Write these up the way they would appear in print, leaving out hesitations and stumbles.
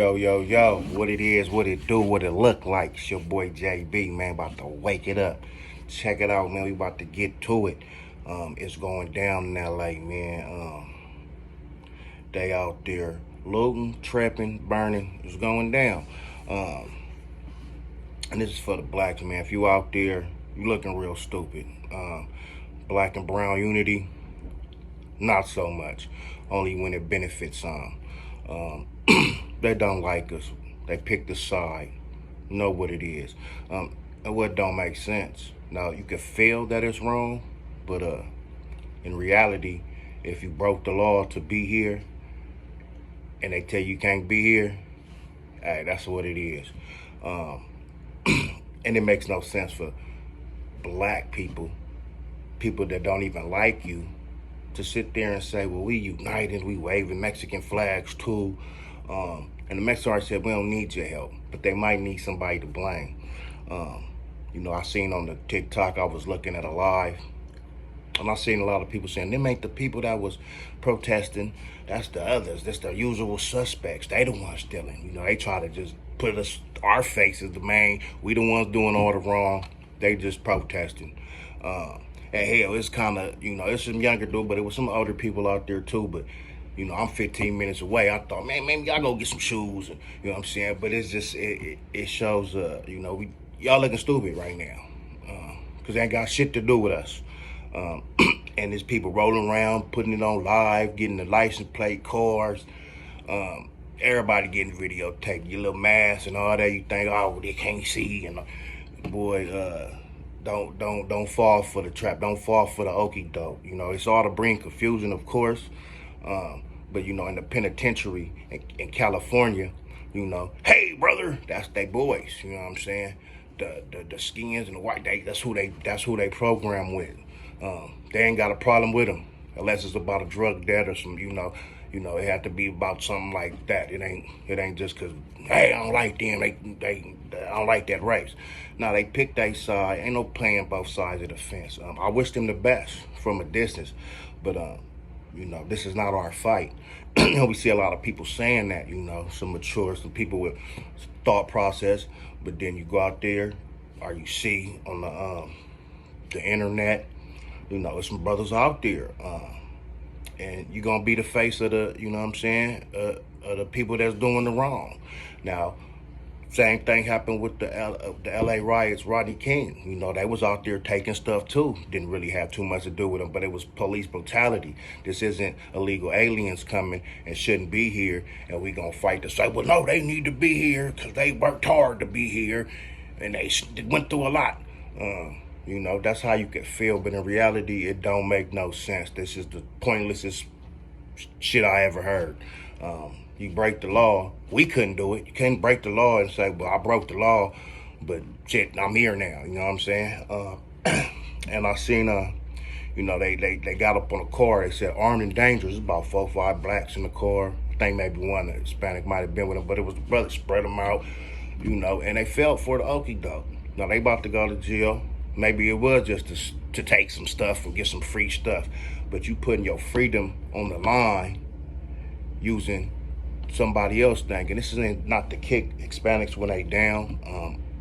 Yo, what it is, what it do, what it look like. It's your boy JB, man, about to wake it up. Check it out, man, we about to get to it. It's going down in LA, man. They out there looting, trapping, burning. It's going down. And this is for the blacks, man. If you out there, you looking real stupid. Black and brown unity, not so much. Only when it benefits some. They don't like us. They picked a side. Know what it is. And what don't make sense. Now, you can feel that it's wrong, but in reality, if you broke the law to be here and they tell you can't be here, hey, that's what it is. And it makes no sense for black people that don't even like you, to sit there and say, well, we united, we waving Mexican flags too. And the Mexicans said, we don't need your help, but they might need somebody to blame. I seen on the TikTok, I was looking at a live, and I seen a lot of people saying, them ain't the people that was protesting, that's the others, that's the usual suspects, they the ones stealing. They try to just put our faces the main, we the ones doing all the wrong, they just protesting. And hell, it's kind of, it's some younger dude, but it was some older people out there too. But, I'm 15 minutes away. I thought, man, maybe y'all go get some shoes. And, you know what I'm saying? But it's just, it shows, y'all looking stupid right now. Because they ain't got shit to do with us. And there's people rolling around, putting it on live, getting the license plate, cars. Everybody getting videotaped. Your little mask and all that. You think, oh, they can't see. And boy, Don't fall for the trap. Don't fall for the okey-doke. It's all to bring confusion, of course. But in the penitentiary in California, hey brother, that's they boys. You know what I'm saying? The skins and the white, that's who they program with. They ain't got a problem with them unless it's about a drug debt or some. It had to be about something like that. It ain't just cause hey, I don't like them. I don't like that race. Now they pick their side. Ain't no playing both sides of the fence. I wish them the best from a distance, but this is not our fight. We see a lot of people saying that. Some some people with thought process, but then you go out there, or you see on the internet, there's some brothers out there. And you're going to be the face of the, of the people that's doing the wrong. Now, same thing happened with the LA riots, Rodney King. They was out there taking stuff too. Didn't really have too much to do with them, but it was police brutality. This isn't illegal aliens coming and shouldn't be here, and we going to fight to say, well, no, they need to be here because they worked hard to be here, and they went through a lot. That's how you can feel, but in reality, it don't make no sense. This is the pointlessest shit I ever heard. You break the law. We couldn't do it. You can't break the law and say, well, I broke the law, but shit, I'm here now. You know what I'm saying? And I seen, they got up on a car. They said armed and dangerous. There's about 4 or 5 blacks in the car. I think maybe one Hispanic might have been with them, but it was the brother spread them out, and they fell for the okey-doke. Now, they about to go to jail. Maybe it was just to take some stuff and get some free stuff, but you putting your freedom on the line using somebody else thinking. This isn't not to kick Hispanics when they down.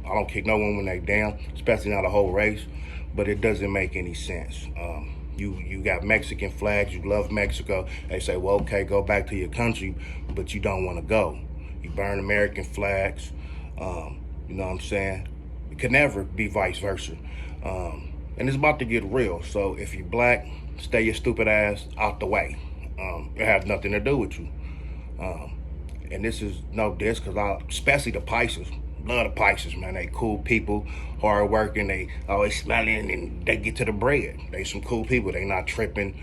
I don't kick no one when they down, especially not a whole race, but it doesn't make any sense. You got Mexican flags, you love Mexico. They say, well, okay, go back to your country, but you don't want to go. You burn American flags, you know what I'm saying? It could never be vice versa. And it's about to get real. So if you're black, stay your stupid ass out the way. It has nothing to do with you. And this is no diss, because especially the Pisces, love the Pisces, man. They cool people, hard working, they always smiling, and they get to the bread. They some cool people. They not tripping,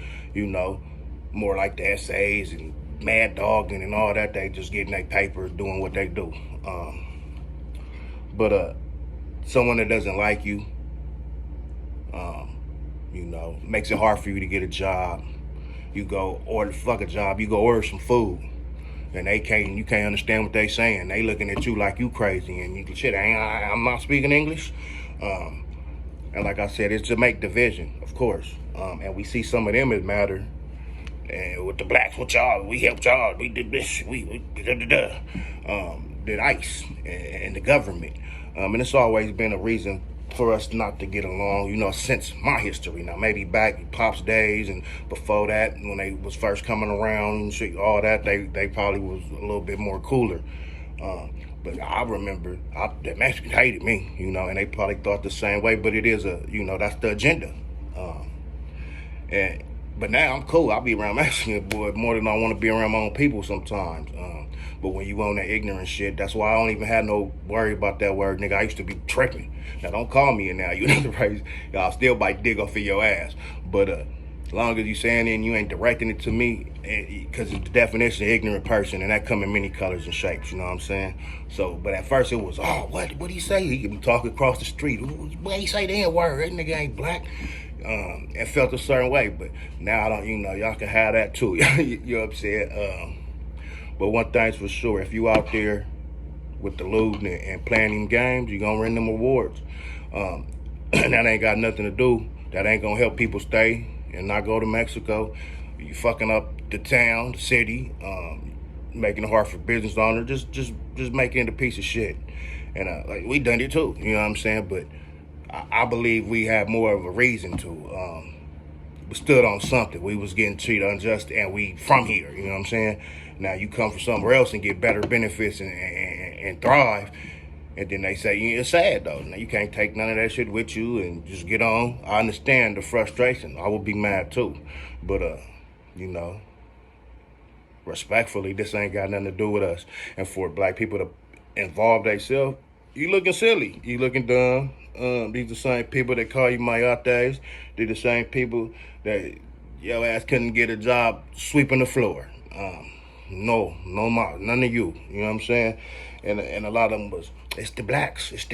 more like the essays and mad dogging and all that. They just getting their papers, doing what they do. But someone that doesn't like you, makes it hard for you to get a job. You go order a job, you go order some food, and you can't understand what they saying. They looking at you like you crazy, and you shit, I'm not speaking English. And like I said, it's to make division, of course. And we see some of them as matter And with the blacks, what y'all, we helped y'all, we did this, we da-da-da. Did ICE and the government. And it's always been a reason for us not to get along, since my history. Now, maybe back Pop's days and before that, when they was first coming around and shit, all that, they probably was a little bit more cooler. But I remember the Mexicans hated me, and they probably thought the same way, but it is that's the agenda. But now I'm cool. I'll be around Mexican boy more than I want to be around my own people sometimes. But when you on that ignorant shit, that's why I don't even have no worry about that word, nigga. I used to be tripping. Now don't call me and now you know the praise. I'll still bite dick off of your ass. But as long as you saying it and you ain't directing it to me, because it's the definition of ignorant person, and that come in many colors and shapes, you know what I'm saying? So, but at first it was, what he say? He could be talking across the street. What he say the N-word? That nigga ain't black. And felt a certain way, but now I don't, y'all can have that too. You know what I'm saying? But one thing's for sure, if you out there with the loot and playing them games, you gonna win them awards. That ain't got nothing to do. That ain't gonna help people stay and not go to Mexico. You fucking up the town, the city, making it hard for business owners, just making it a piece of shit. And we done it too, you know what I'm saying? But I believe we had more of a reason to. We stood on something. We was getting treated unjust, and we from here, you know what I'm saying? Now you come from somewhere else and get better benefits and thrive, and then they say, it's sad though. Now you can't take none of that shit with you and just get on. I understand the frustration. I would be mad too. But, respectfully, this ain't got nothing to do with us. And for black people to involve themselves, you looking silly. You looking dumb. These the same people that call you mayates. They're the same people that your ass couldn't get a job sweeping the floor. None of you. You know what I'm saying? And a lot of them was, it's the blacks. It's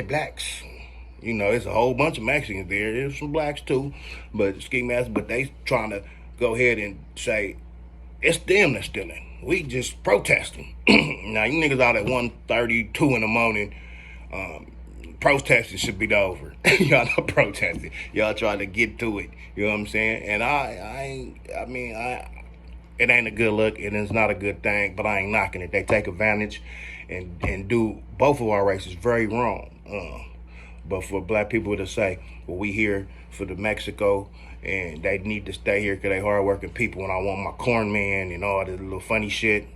a whole bunch of Mexicans there. There's some blacks too, but but they trying to go ahead and say, it's them that's stealing. We just protesting. Now, you niggas out at 1:32 in the morning, protesting should be over. Y'all not protesting. Y'all trying to get to it. You know what I'm saying? And it ain't a good look, and it's not a good thing, but I ain't knocking it. They take advantage and do both of our races very wrong. But for black people to say, well, we here for the Mexico, and they need to stay here because they hardworking people, and I want my corn man and all this little funny shit,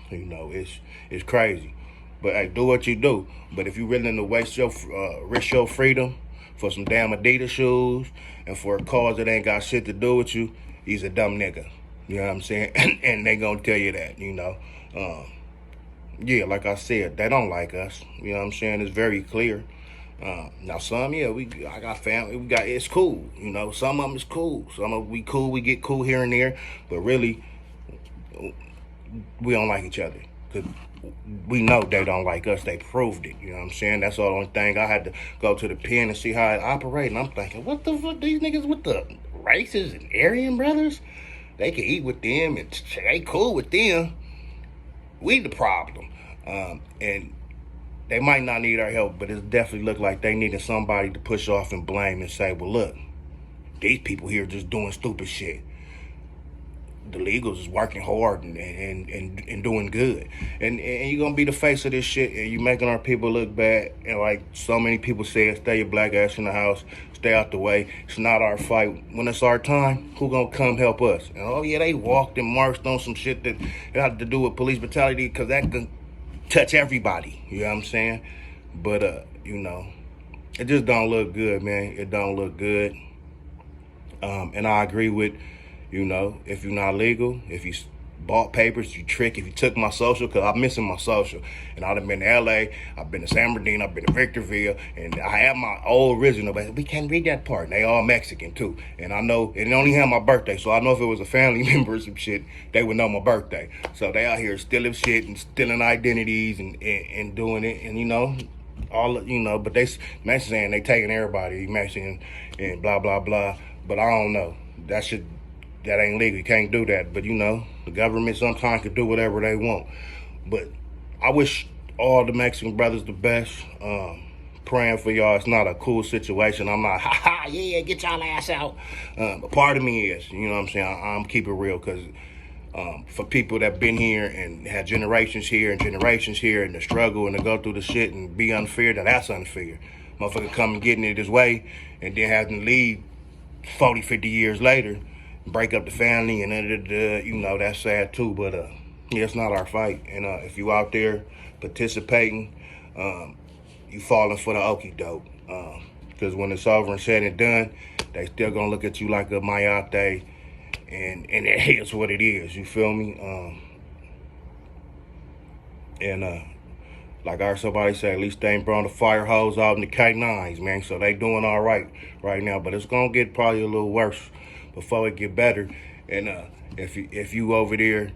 it's crazy. But hey, do what you do. But if you really in to risk your freedom for some damn Adidas shoes and for a cause that ain't got shit to do with you, he's a dumb nigga. You know what I'm saying? And they gonna tell you that, Yeah, like I said, they don't like us. You know what I'm saying? It's very clear. Now some, I got family. It's cool. Some of them is cool. Some of we cool. We get cool here and there. But really, we don't like each other. Because we know they don't like us. They proved it. You know what I'm saying? That's the only thing. I had to go to the pen and see how it operates. And I'm thinking, what the fuck? These niggas with the races and Aryan brothers? They can eat with them and they cool with them. We the problem. And they might not need our help, but it definitely looked like they needed somebody to push off and blame and say, well, look, these people here just doing stupid shit. The legals is working hard and doing good. And you're going to be the face of this shit, and you making our people look bad. And like so many people say, stay your black ass in the house, stay out the way. It's not our fight. When it's our time, who going to come help us? And they walked and marched on some shit that had to do with police brutality because that can touch everybody. You know what I'm saying? But, it just don't look good, man. It don't look good. And I agree with, if you're not legal, if you bought papers, you trick, if you took my social, because I'm missing my social. And I've been to LA, I've been to San Bernardino, I've been to Victorville, and I have my old original, but we can't read that part. And they all Mexican too. And I know, and they only have my birthday, so I know if it was a family member or some shit, they would know my birthday. So they out here stealing shit and stealing identities and doing it, and but they Mexicans saying they taking everybody Mexican and blah, blah, blah. But I don't know. That ain't legal. You can't do that. But, the government sometimes can do whatever they want. But I wish all the Mexican brothers the best. praying for y'all. It's not a cool situation. I'm not, ha ha, yeah, get y'all ass out. But part of me is, you know what I'm saying? I'm keep it real, because for people that been here and had generations here and the struggle and to go through the shit and be unfair, that's unfair. Motherfucker come and getting it this way and then having to leave 40, 50 years later, break up the family and you know, that's sad too. But yeah, it's not our fight. And if you out there participating, you falling for the okey-doke. Because when it's over and said and done, they still gonna look at you like a mayate, and it is what it is. You feel me? Like I heard somebody say, at least they ain't brought the fire hose out in the K9s, man. So they doing all right now, but it's gonna get probably a little worse before it get better. And if you over there,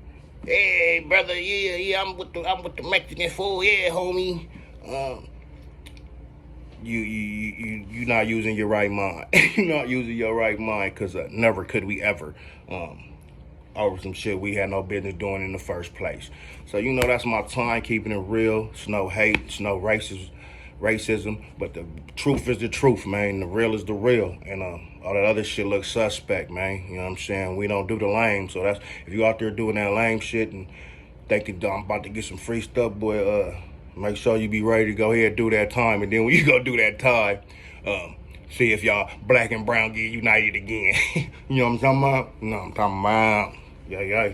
hey brother, yeah, I'm with the Mexican food, yeah, homie. You not using your right mind. You're not using your right mind, because never could we ever over some shit we had no business doing in the first place. So, you know, that's my time, keeping it real. It's no hate, it's no racism, but the truth is the truth, man. The real is the real, and all that other shit looks suspect, man. You know what I'm saying? We don't do the lame. So that's, if you out there doing that lame shit and thinking I'm about to get some free stuff, boy, make sure you be ready to go ahead and do that time. And then when you go do that time, see if y'all black and brown get united again. You know what I'm talking about? You know what I'm talking about? Yeah.